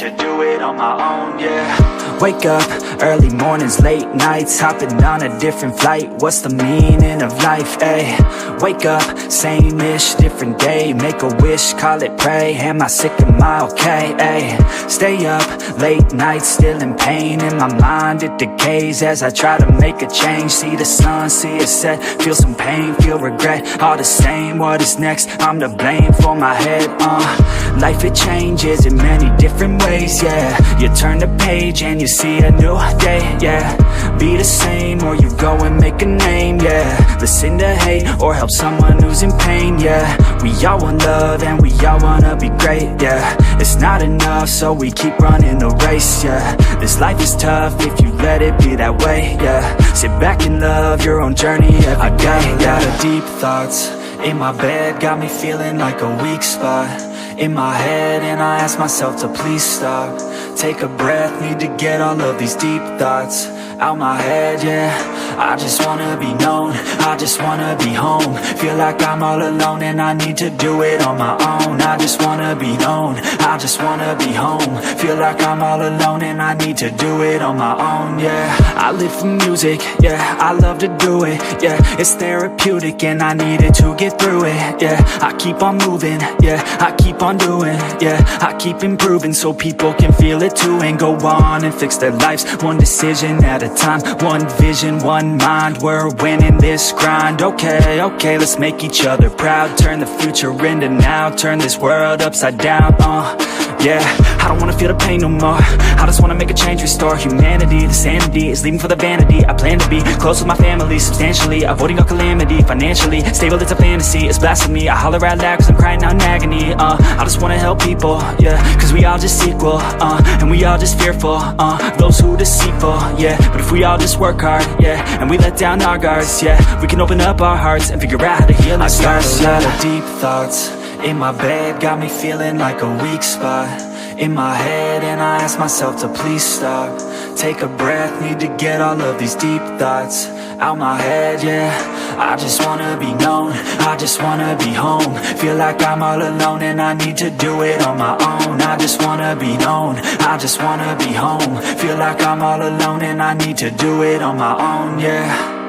to do it on my own, yeah. Wake up, early mornings, late nights, hopping on a different flight. What's the meaning of life, ayy? Wake up, same-ish, different day. Make a wish, call it pray. Am I sick, am I okay, ayy? Stay up, late nights, still in pain. In my mind it decays as I try to make a change. See the sun, see it set, feel some pain, feel regret. All the same, what is next? I'm to blame for my head, Life it changes in many different ways, yeah. You turn the page and you see a new day, yeah. Be the same or you go and make a name, yeah. Listen to hate or help someone who's in pain, yeah. We all want love and we all wanna be great, yeah. It's not enough so we keep running the race, yeah. This life is tough if you let it be that way, yeah. Sit back and love your own journey every day. I got a lot of deep thoughts in my bed, got me feeling like a weak spot in my head, and I ask myself to please stop. Take a breath, need to get all of these deep thoughts out my head, yeah. I just wanna be known, I just wanna be home. Feel like I'm all alone and I need to do it on my own. I just wanna be known, I just wanna be home. Feel like I'm all alone and I need to do it on my own, yeah. I live for music, yeah, I love to do it, yeah. It's therapeutic and I needed to get through it, yeah. I keep on moving, yeah, I keep on doing, yeah. I keep improving so people can feel it too, and go on and fix their lives one decision at a time, one vision, one mind. We're winning this grind, okay, okay, let's make each other proud. Turn the future into now, turn this world upside down, yeah. I don't wanna feel the pain no more, I just wanna make a change, restore humanity. The sanity is leaving for the vanity. I plan to be close with my family, substantially avoiding all calamity. Financially stable, it's a fantasy, it's blasphemy. I holler out loud cause I'm crying out in agony, I just wanna help people, yeah. Cause we all just equal, and we all just fearful, those who deceitful, yeah. But if we all just work hard, yeah, and we let down our guards, yeah, we can open up our hearts and figure out how to heal ourselves. I got a lot of deep thoughts in my bed, got me feeling like a weak spot in my head, and I ask myself to please stop. Take a breath, need to get all of these deep thoughts out my head, yeah. I just wanna be known, I just wanna be home. Feel like I'm all alone and I need to do it on my own. I just wanna be known, I just wanna be home. Feel like I'm all alone and I need to do it on my own, yeah.